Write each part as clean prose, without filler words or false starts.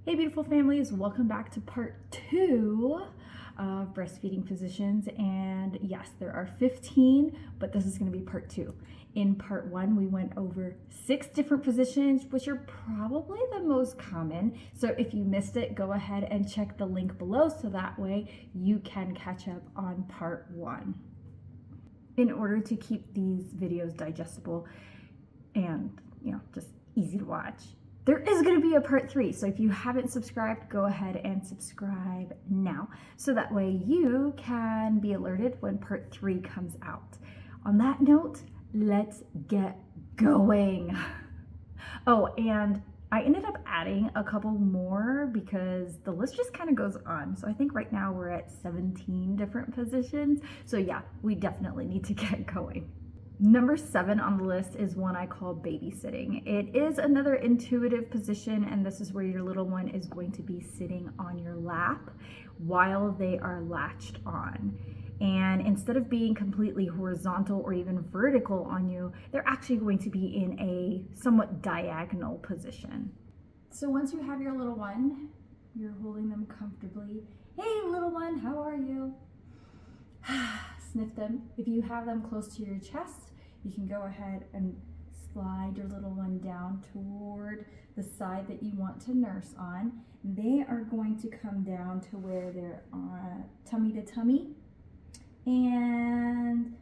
Hey beautiful families, welcome back to part 2 of breastfeeding positions. And yes, there are 15, but this is going to be part 2. In part 1, we went over 6 different positions, which are probably the most common. So if you missed it, go ahead and check the link below so that way you can catch up on part 1. In order to keep these videos digestible and, just easy to watch, there is going to be a part 3, so if you haven't subscribed, go ahead and subscribe now, so that way you can be alerted when part 3 comes out. On that note, let's get going. Oh, and I ended up adding a couple more because the list just kind of goes on. So I think right now we're at 17 different positions. So yeah, we definitely need to get going. Number 7 on the list is one I call babysitting. It is another intuitive position, and this is where your little one is going to be sitting on your lap while they are latched on. And instead of being completely horizontal or even vertical on you, they're actually going to be in a somewhat diagonal position. So once you have your little one, you're holding them comfortably. Hey little one, how are you? Sniff them. If you have them close to your chest, you can go ahead and slide your little one down toward the side that you want to nurse on. They are going to come down to where they're tummy to tummy and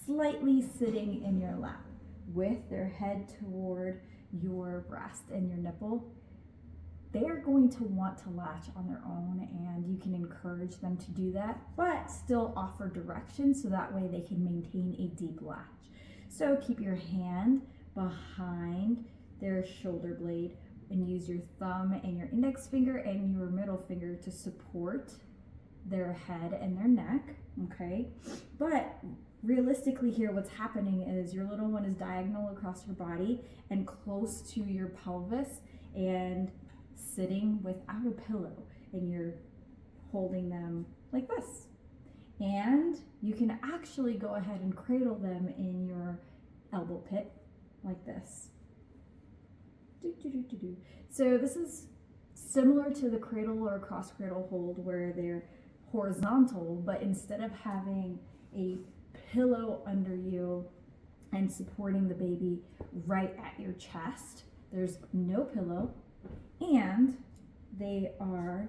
slightly sitting in your lap with their head toward your breast and your nipple. They are going to want to latch on their own, and you can encourage them to do that, but still offer direction so that way they can maintain a deep latch. So keep your hand behind their shoulder blade and use your thumb and your index finger and your middle finger to support their head and their neck, okay? But realistically here, what's happening is your little one is diagonal across your body and close to your pelvis and sitting without a pillow, and you're holding them like this. And you can actually go ahead and cradle them in your elbow pit like this. So this is similar to the cradle or cross cradle hold where they're horizontal, but instead of having a pillow under you and supporting the baby right at your chest, there's no pillow, and they are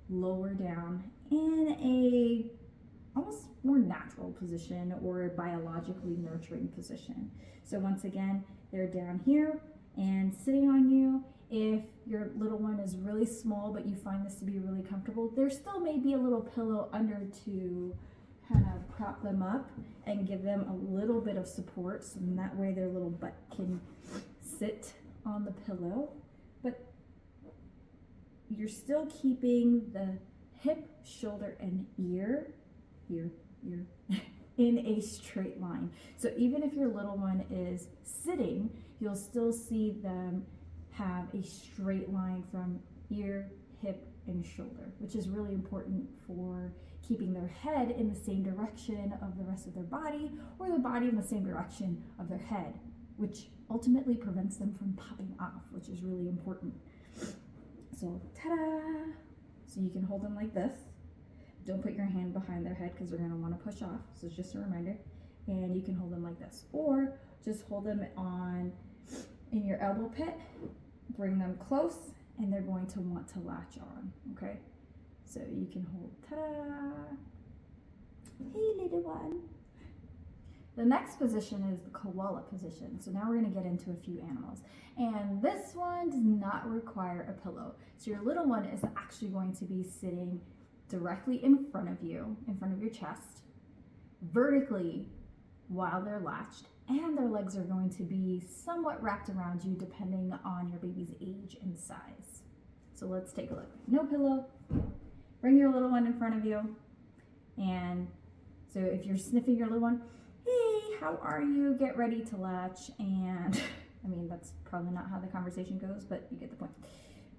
lower down in a almost more natural position or a biologically nurturing position. So once again, they're down here and sitting on you. If your little one is really small but you find this to be really comfortable, there still may be a little pillow under to kind of prop them up and give them a little bit of support, so that way their little butt can sit on the pillow. But you're still keeping the hip, shoulder, and ear in a straight line. So even if your little one is sitting, you'll still see them have a straight line from ear, hip, and shoulder, which is really important for keeping their head in the same direction of the rest of their body, or the body in the same direction of their head, which ultimately prevents them from popping off, which is really important. So, ta-da! So you can hold them like this. Don't put your hand behind their head because they're going to want to push off. So it's just a reminder. And you can hold them like this. Or just hold them in your elbow pit. Bring them close, and they're going to want to latch on. Okay? So you can hold, ta-da! Hey, little one. The next position is the koala position. So now we're going to get into a few animals. And this one does not require a pillow. So your little one is actually going to be sitting directly in front of you, in front of your chest, vertically while they're latched, and their legs are going to be somewhat wrapped around you depending on your baby's age and size. So let's take a look. No pillow. Bring your little one in front of you. And so if you're sniffing your little one, hey, how are you? Get ready to latch. And I mean, that's probably not how the conversation goes, but you get the point.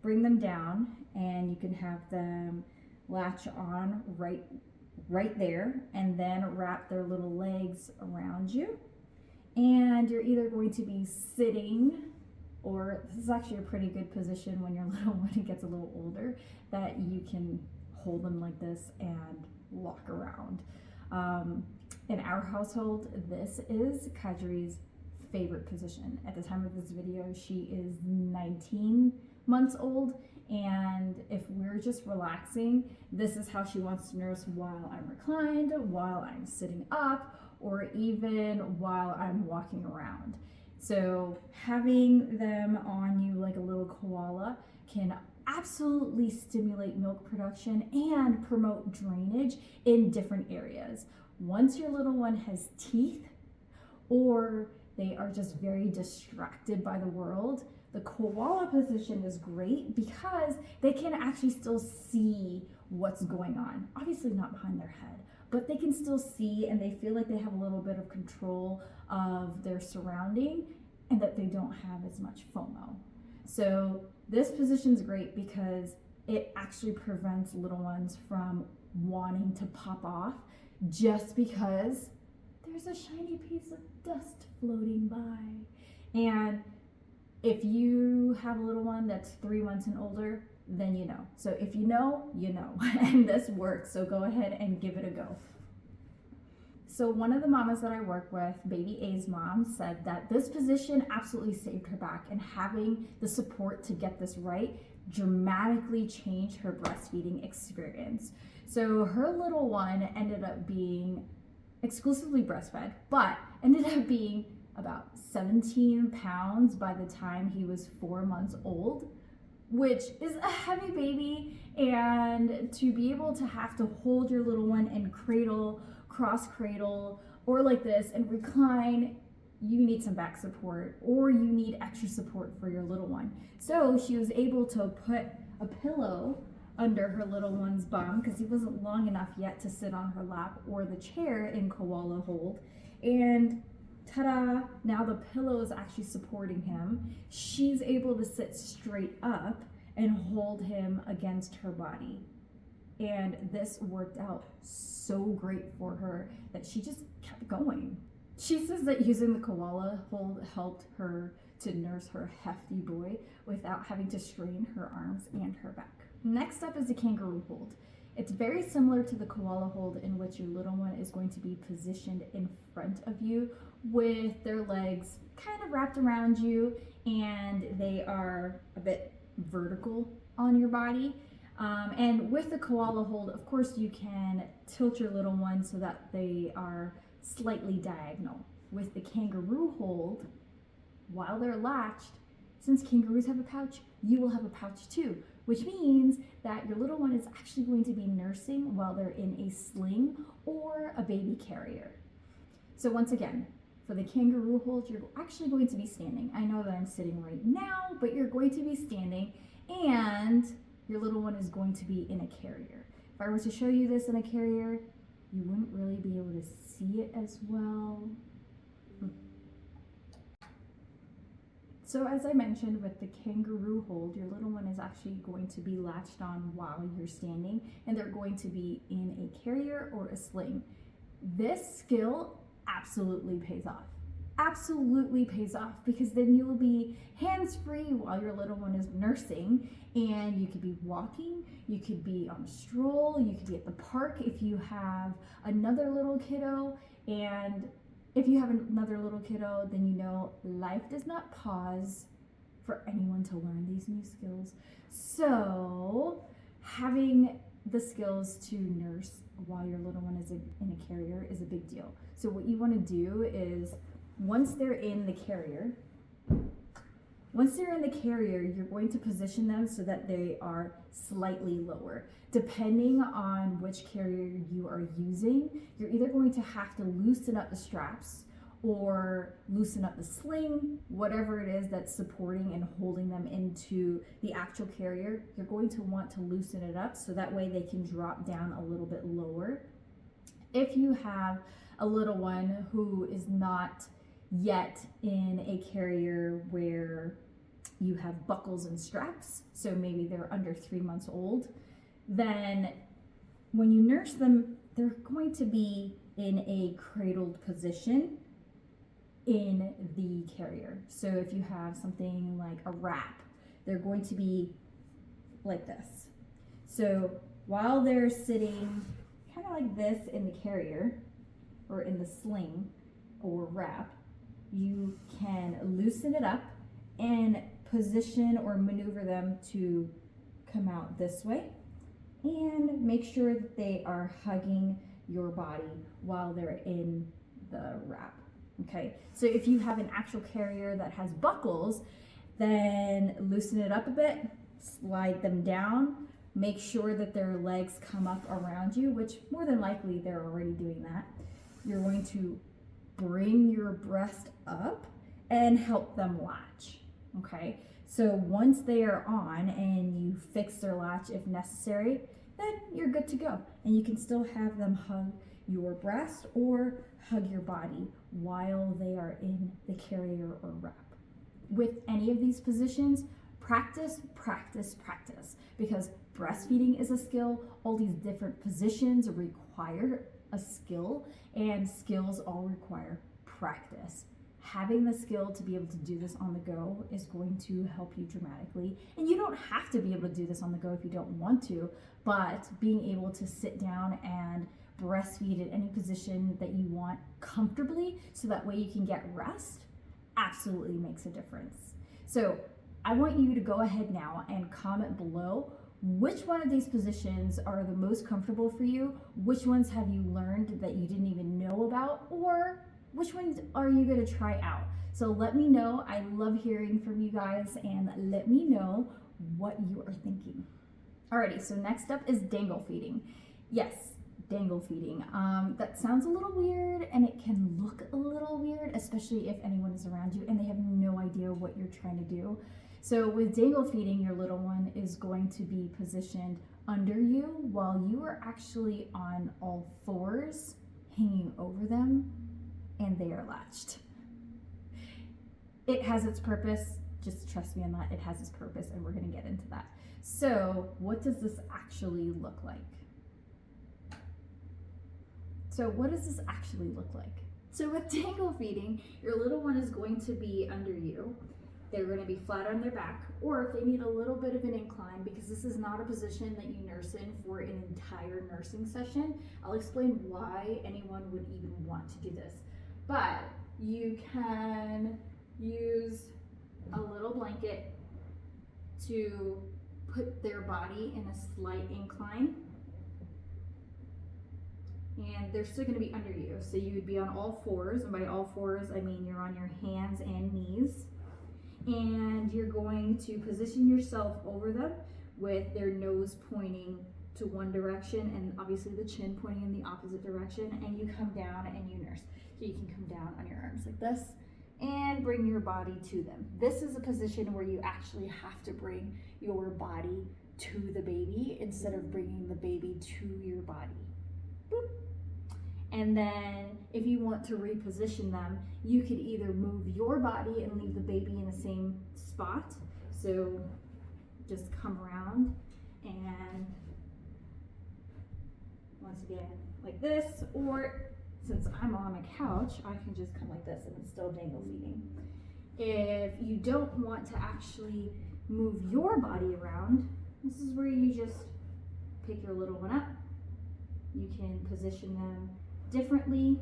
Bring them down, and you can have them latch on right there, and then wrap their little legs around you. And you're either going to be sitting or this is actually a pretty good position when your little one gets a little older, that you can hold them like this and walk around. In our household, this is Kajiri's favorite position. At the time of this video, she is 19 months old, and if we're just relaxing, this is how she wants to nurse while I'm reclined, while I'm sitting up, or even while I'm walking around. So having them on you like a little koala can absolutely stimulate milk production and promote drainage in different areas. Once your little one has teeth, or they are just very distracted by the world, the koala position is great because they can actually still see what's going on. Obviously not behind their head, but they can still see, and they feel like they have a little bit of control of their surrounding and that they don't have as much FOMO. So this position is great because it actually prevents little ones from wanting to pop off just because there's a shiny piece of dust floating by. And if you have a little one that's 3 months and older, then you know. So if you know, you know. And this works, so go ahead and give it a go. So one of the mamas that I work with, Baby A's mom, said that this position absolutely saved her back, and having the support to get this right dramatically changed her breastfeeding experience. So her little one ended up being exclusively breastfed, but ended up being about 17 pounds by the time he was 4 months old, which is a heavy baby. And to be able to have to hold your little one and cradle, cross cradle, or like this and recline, you need some back support, or you need extra support for your little one. So she was able to put a pillow under her little one's bum because he wasn't long enough yet to sit on her lap, or the chair in koala hold, and ta-da, now the pillow is actually supporting him. She's able to sit straight up and hold him against her body. And this worked out so great for her that she just kept going. She says that using the koala hold helped her to nurse her hefty boy without having to strain her arms and her back. Next up is the kangaroo hold. It's very similar to the koala hold, in which your little one is going to be positioned in front of you with their legs kind of wrapped around you, and they are a bit vertical on your body. And with the koala hold, of course, you can tilt your little one so that they are slightly diagonal. With the kangaroo hold, while they're latched, since kangaroos have a pouch, you will have a pouch too, which means that your little one is actually going to be nursing while they're in a sling or a baby carrier. So once again, for the kangaroo hold, you're actually going to be standing. I know that I'm sitting right now, but you're going to be standing, and your little one is going to be in a carrier. If I were to show you this in a carrier, you wouldn't really be able to see it as well. So as I mentioned, with the kangaroo hold, your little one is actually going to be latched on while you're standing, and they're going to be in a carrier or a sling. This skill absolutely pays off. Absolutely pays off, because then you'll be hands-free while your little one is nursing, and you could be walking, you could be on a stroll, you could be at the park if you have another little kiddo. And if you have another little kiddo, then you know life does not pause for anyone to learn these new skills. So having the skills to nurse while your little one is in a carrier is a big deal. So what you want to do is, once they're in the carrier, you're going to position them so that they are slightly lower. Depending on which carrier you are using, you're either going to have to loosen up the straps or loosen up the sling, whatever it is that's supporting and holding them into the actual carrier. You're going to want to loosen it up so that way they can drop down a little bit lower. If you have a little one who is not yet in a carrier where you have buckles and straps, so maybe they're under 3 months old, then when you nurse them, they're going to be in a cradled position. in the carrier. So if you have something like a wrap, they're going to be like this. So while they're sitting kind of like this in the carrier or in the sling or wrap, you can loosen it up and position or maneuver them to come out this way, and make sure that they are hugging your body while they're in the wrap. Okay, so if you have an actual carrier that has buckles, then loosen it up a bit, slide them down, make sure that their legs come up around you, which more than likely they're already doing that. You're going to bring your breast up and help them latch. Okay, so once they are on and you fix their latch if necessary, then you're good to go. And you can still have them hug your breast or hug your body while they are in the carrier or wrap. With any of these positions, practice, practice, practice, because breastfeeding is a skill. All these different positions require a skill, and skills all require practice. Having the skill to be able to do this on the go is going to help you dramatically. And you don't have to be able to do this on the go if you don't want to, but being able to sit down and breastfeed at any position that you want comfortably, so that way you can get rest, absolutely makes a difference. So I want you to go ahead now and comment below which one of these positions are the most comfortable for you, which ones have you learned that you didn't even know about, or which ones are you going to try out? So let me know. I love hearing from you guys, and let me know what you are thinking. Alrighty, so next up is dangle feeding. Yes, dangle feeding. That sounds a little weird, and it can look a little weird, especially if anyone is around you and they have no idea what you're trying to do. So with dangle feeding, your little one is going to be positioned under you while you are actually on all fours, hanging over them, and they are latched. It has its purpose. Just trust me on that. It has its purpose, and we're going to get into that. So what does this actually look like? So with dangle feeding, your little one is going to be under you. They're going to be flat on their back, or if they need a little bit of an incline, because this is not a position that you nurse in for an entire nursing session. I'll explain why anyone would even want to do this. But you can use a little blanket to put their body in a slight incline, and they're still going to be under you. So you would be on all fours, and by all fours I mean you're on your hands and knees, and you're going to position yourself over them with their nose pointing to one direction and obviously the chin pointing in the opposite direction, and you come down and you nurse. So you can come down on your arms like this and bring your body to them. This is a position where you actually have to bring your body to the baby instead of bringing the baby to your body. Boop. And then if you want to reposition them, you could either move your body and leave the baby in the same spot. So just come around and once again like this, or since I'm on a couch, I can just come like this and it's still dangle feeding. If you don't want to actually move your body around, this is where you just pick your little one up. You can position them differently.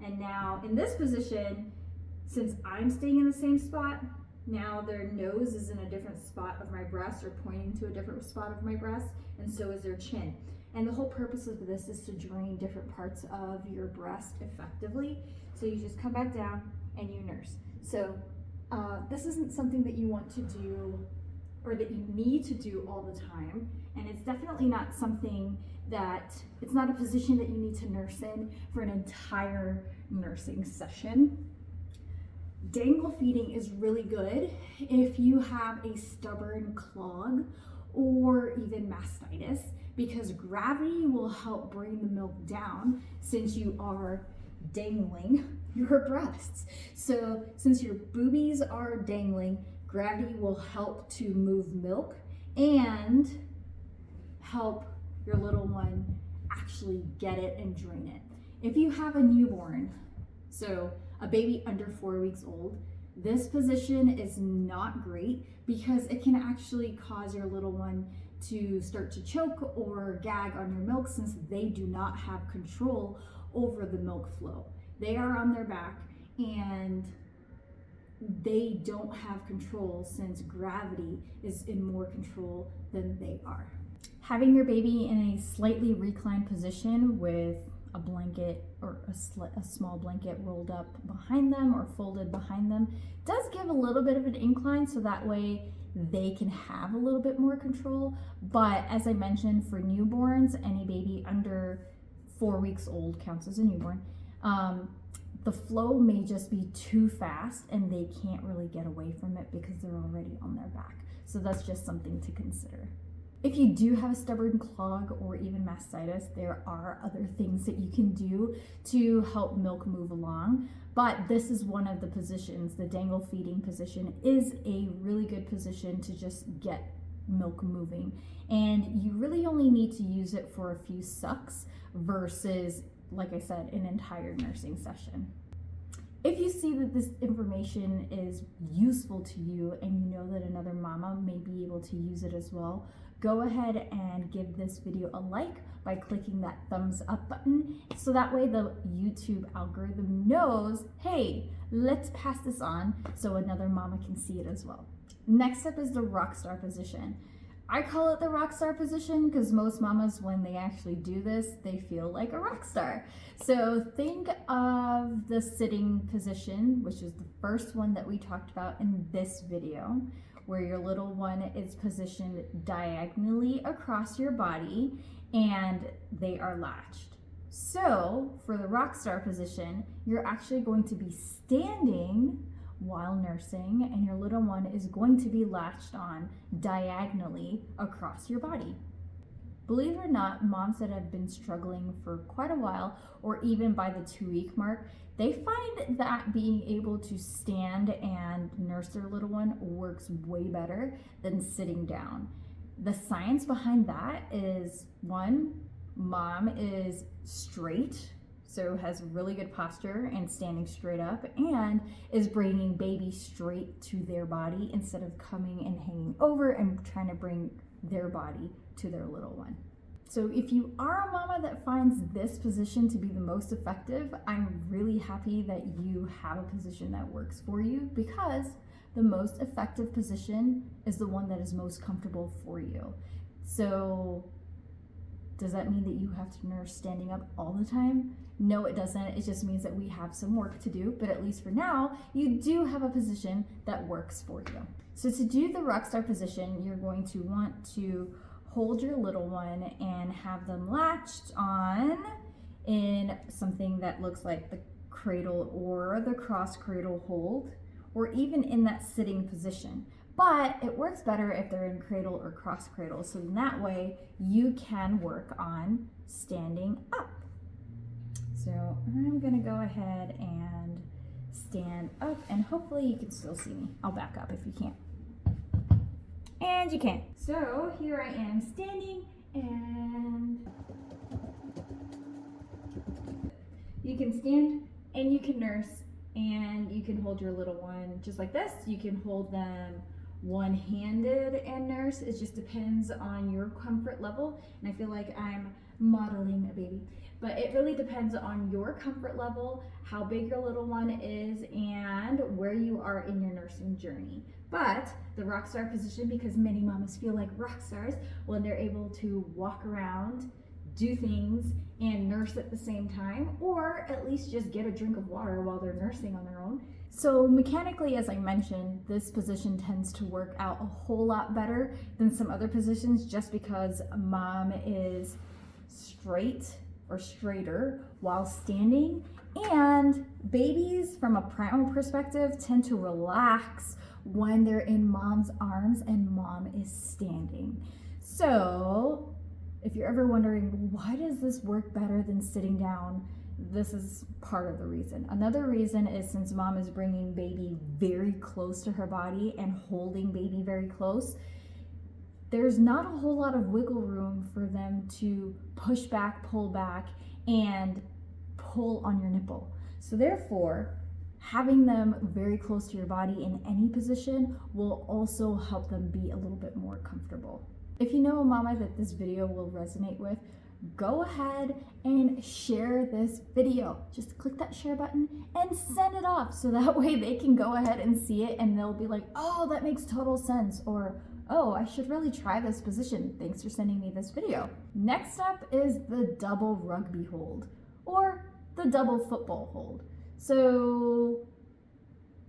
And now in this position, since I'm staying in the same spot, now their nose is in a different spot of my breast, or pointing to a different spot of my breast, and so is their chin. And the whole purpose of this is to drain different parts of your breast effectively. So you just come back down and you nurse. So this isn't something that you want to do or that you need to do all the time. And it's definitely not something that, it's not a position that you need to nurse in for an entire nursing session. Dangle feeding is really good if you have a stubborn clog or even mastitis, because gravity will help bring the milk down since you are dangling your breasts. So since your boobies are dangling, gravity will help to move milk and help your little one actually get it and drain it. If you have a newborn, So a baby under 4 weeks old, this position is not great because it can actually cause your little one to start to choke or gag on your milk, since they do not have control over the milk flow. They are on their back and they don't have control, since gravity is in more control than they are. Having your baby in a slightly reclined position with a blanket or a small blanket rolled up behind them or folded behind them does give a little bit of an incline, so that way they can have a little bit more control. But as I mentioned, for newborns, any baby under 4 weeks old counts as a newborn. The flow may just be too fast and they can't really get away from it because they're already on their back. So that's just something to consider. If you do have a stubborn clog or even mastitis, there are other things that you can do to help milk move along. But this is one of the positions. The dangle feeding position is a really good position to just get milk moving. And you really only need to use it for a few sucks versus, like I said, an entire nursing session. If you see that this information is useful to you and you know that another mama may be able to use it as well, go ahead and give this video a like by clicking that thumbs up button, so that way the YouTube algorithm knows, hey, let's pass this on so another mama can see it as well. Next up is the Rockstar position. I call it the Rockstar position because most mamas, when they actually do this, they feel like a rock star. So think of the sitting position, which is the first one that we talked about in this video, where your little one is positioned diagonally across your body and they are latched. So for the Rockstar position, you're actually going to be standing while nursing, and your little one is going to be latched on diagonally across your body. Believe it or not, moms that have been struggling for quite a while, or even by the 2-week mark, they find that being able to stand and nurse their little one works way better than sitting down. The science behind that is, one, mom is straight, so has really good posture and standing straight up, and is bringing baby straight to their body instead of coming and hanging over and trying to bring their body to their little one. So if you are a mama that finds this position to be the most effective, I'm really happy that you have a position that works for you, because the most effective position is the one that is most comfortable for you. So does that mean that you have to nurse standing up all the time? No, it doesn't. It just means that we have some work to do, but at least for now, you do have a position that works for you. So to do the Rockstar position, you're going to want to hold your little one and have them latched on in something that looks like the cradle or the cross cradle hold, or even in that sitting position. But it works better if they're in cradle or cross cradle, so in that way you can work on standing up. So I'm gonna go ahead and stand up, and hopefully you can still see me. I'll back up if you can't. And you can. So here I am standing, and you can stand and you can nurse, and you can hold your little one just like this. You can hold them one-handed and nurse. It just depends on your comfort level, and I feel like I'm modeling a baby, but it really depends on your comfort level, how big your little one is, and where you are in your nursing journey. But the Rockstar position, because many mamas feel like rock stars when they're able to walk around, do things, and nurse at the same time, or at least just get a drink of water while they're nursing on their own. So mechanically, as I mentioned, this position tends to work out a whole lot better than some other positions, just because mom is straight or straighter while standing, and babies from a primal perspective tend to relax when they're in mom's arms and mom is standing. So if you're ever wondering, why does this work better than sitting down, this is part of the reason. Another reason is, since mom is bringing baby very close to her body and holding baby very close, there's not a whole lot of wiggle room for them to push back, pull back, and pull on your nipple. So therefore, having them very close to your body in any position will also help them be a little bit more comfortable. If you know a mama that this video will resonate with, go ahead and share this video. Just click that share button and send it off so that way they can go ahead and see it and they'll be like, oh, that makes total sense, or oh, I should really try this position. Thanks for sending me this video. Next up is the double rugby hold or the double football hold. So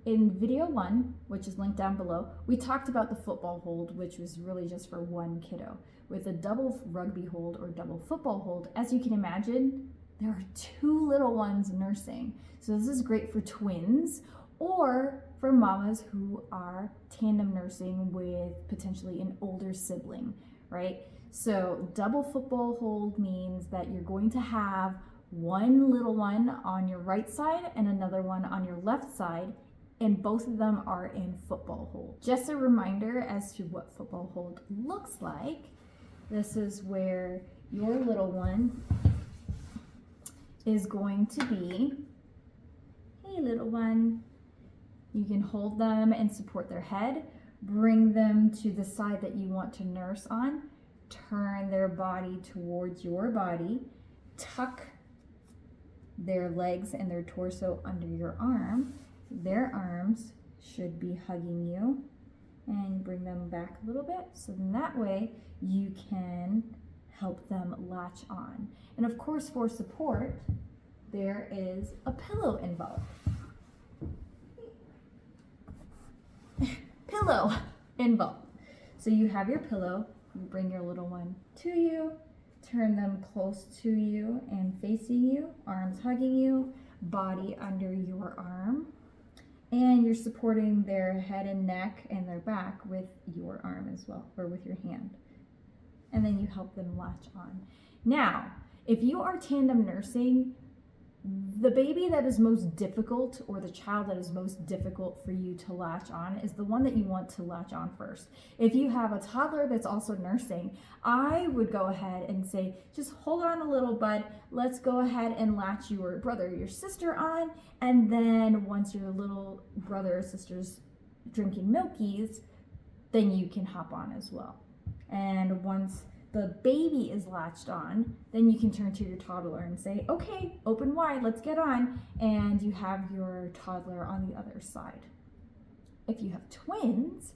in video 1, which is linked down below, we talked about the football hold, which was really just for one kiddo. With a double rugby hold or double football hold, as you can imagine, there are 2 little ones nursing. So this is great for twins or for mamas who are tandem nursing with potentially an older sibling, right? So double football hold means that you're going to have one little one on your right side and another one on your left side, and both of them are in football hold. Just a reminder as to what football hold looks like. This is where your little one is going to be. Hey, little one. You can hold them and support their head, bring them to the side that you want to nurse on, turn their body towards your body, tuck their legs and their torso under your arm. Their arms should be hugging you, and bring them back a little bit so then that way you can help them latch on. And of course, for support, there is a pillow involved. Pillow involved. So you have your pillow, you bring your little one to you, turn them close to you and facing you, arms hugging you, body under your arm, and you're supporting their head and neck and their back with your arm as well, or with your hand. And then you help them latch on. Now, if you are tandem nursing, the baby that is most difficult, or the child that is most difficult for you to latch on, is the one that you want to latch on first. If you have a toddler that's also nursing, I would go ahead and say, just hold on a little, bud. Let's go ahead and latch your brother or your sister on. And then once your little brother or sister's drinking milkies, then you can hop on as well. And once the baby is latched on, then you can turn to your toddler and say, okay, open wide, let's get on. And you have your toddler on the other side. If you have twins,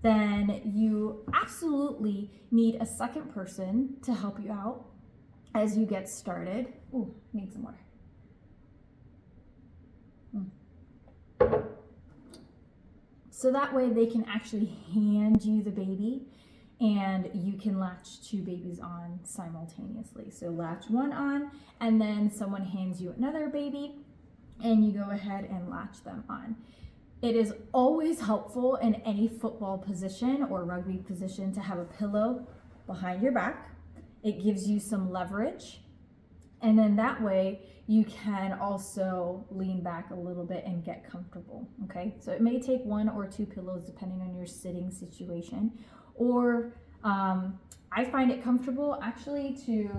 then you absolutely need a second person to help you out as you get started. Ooh, need some water. So that way they can actually hand you the baby and you can latch 2 babies on simultaneously. So latch one on, and then someone hands you another baby, and you go ahead and latch them on. It is always helpful in any football position or rugby position to have a pillow behind your back. It gives you some leverage, and then that way you can also lean back a little bit and get comfortable, okay? So it may take 1 or 2 pillows depending on your sitting situation. Or I find it comfortable actually to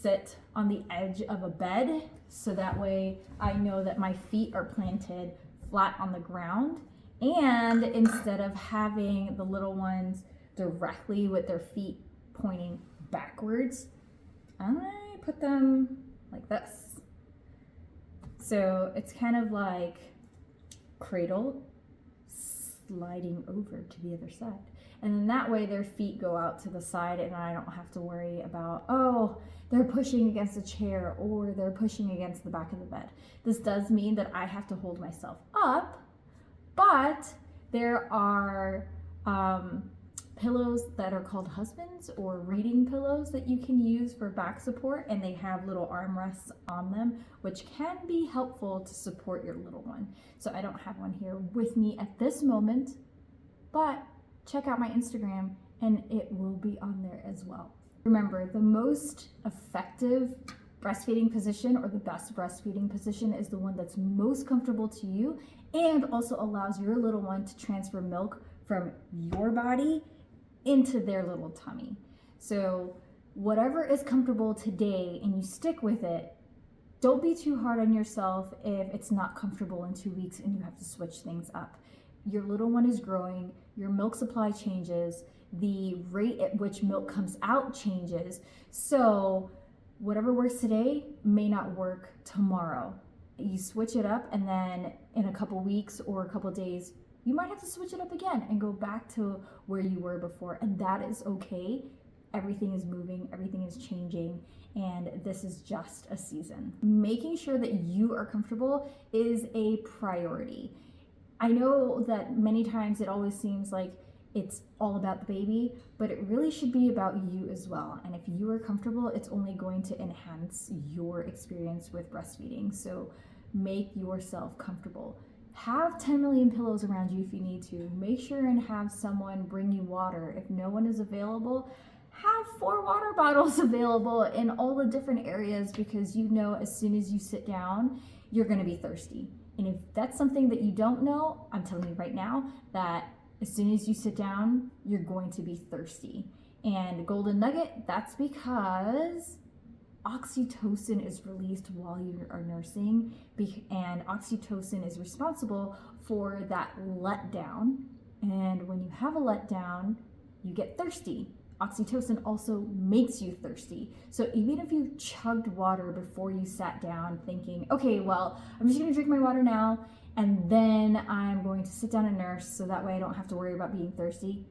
sit on the edge of a bed, so that way I know that my feet are planted flat on the ground, and instead of having the little ones directly with their feet pointing backwards, I put them like this. So it's kind of like cradle sliding over to the other side. And then that way their feet go out to the side and I don't have to worry about, oh, they're pushing against a chair or they're pushing against the back of the bed. This does mean that I have to hold myself up, but there are pillows that are called husbands or reading pillows that you can use for back support, and they have little armrests on them, which can be helpful to support your little one. So I don't have one here with me at this moment, but check out my Instagram and it will be on there as well. Remember, the most effective breastfeeding position or the best breastfeeding position is the one that's most comfortable to you and also allows your little one to transfer milk from your body into their little tummy. So whatever is comfortable today and you stick with it, Don't be too hard on yourself if it's not comfortable in 2 weeks and you have to switch things up. Your little one is growing, your milk supply changes, the rate at which milk comes out changes. So whatever works today may not work tomorrow. You switch it up, and then in a couple weeks or a couple days, you might have to switch it up again and go back to where you were before. And that is okay. Everything is moving, everything is changing, and this is just a season. Making sure that you are comfortable is a priority. I know that many times it always seems like it's all about the baby, but it really should be about you as well. And if you are comfortable, it's only going to enhance your experience with breastfeeding. So make yourself comfortable. Have 10 million pillows around you if you need to. Make sure and have someone bring you water. If no one is available, have 4 water bottles available in all the different areas, because you know as soon as you sit down, you're going to be thirsty. And if that's something that you don't know, I'm telling you right now that as soon as you sit down, you're going to be thirsty. And golden nugget, that's because oxytocin is released while you are nursing, and oxytocin is responsible for that letdown. And when you have a letdown, you get thirsty. Oxytocin also makes you thirsty. So even if you chugged water before you sat down thinking, okay, well, I'm just gonna drink my water now, and then I'm going to sit down and nurse so that way I don't have to worry about being thirsty,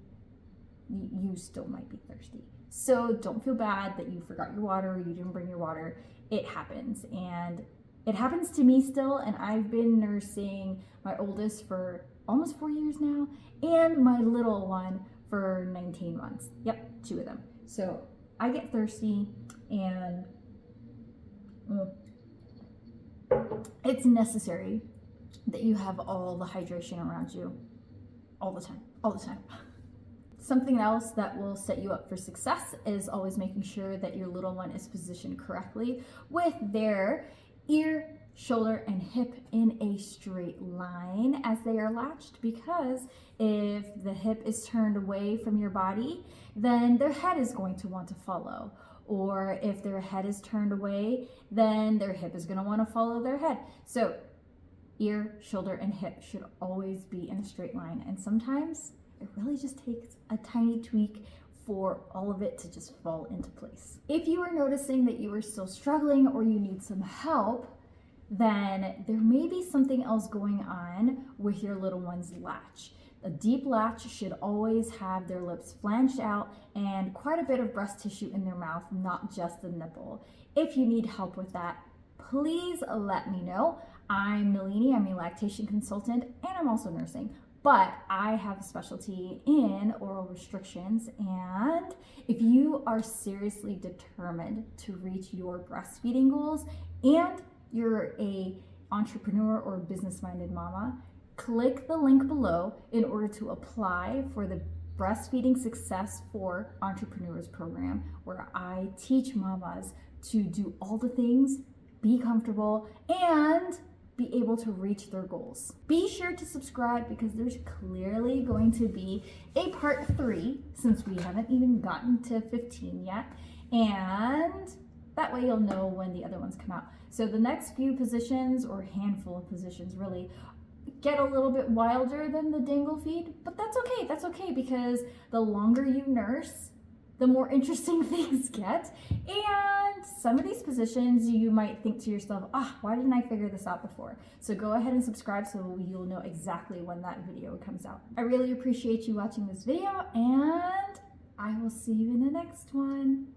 you still might be thirsty. So don't feel bad that you forgot your water or you didn't bring your water. It happens, and it happens to me still, and I've been nursing my oldest for almost 4 years now, and my little one for 19 months. Yep, 2 of them. So I get thirsty, and it's necessary that you have all the hydration around you all the time. Something else that will set you up for success is always making sure that your little one is positioned correctly with their ear, shoulder, and hip in a straight line as they are latched, because if the hip is turned away from your body, then their head is going to want to follow. Or if their head is turned away, then their hip is going to want to follow their head. So ear, shoulder, and hip should always be in a straight line. And sometimes it really just takes a tiny tweak for all of it to just fall into place. If you are noticing that you are still struggling or you need some help, then there may be something else going on with your little one's latch. A deep latch should always have their lips flanged out and quite a bit of breast tissue in their mouth, not just the nipple. If you need help with that, please let me know. I'm Nalini, I'm a lactation consultant, and I'm also nursing. But I have a specialty in oral restrictions, and if you are seriously determined to reach your breastfeeding goals and you're a entrepreneur or business-minded mama, click the link below in order to apply for the Breastfeeding Success for Entrepreneurs program, where I teach mamas to do all the things, be comfortable, and be able to reach their goals. Be sure to subscribe, because there's clearly going to be a part 3, since we haven't even gotten to 15 yet, and that way you'll know when the other ones come out. So the next few positions, or handful of positions really, get a little bit wilder than the dangle feed, but that's okay, because the longer you nurse, the more interesting things get. And some of these positions you might think to yourself, why didn't I figure this out before? So go ahead and subscribe so you'll know exactly when that video comes out. I really appreciate you watching this video, and I will see you in the next one.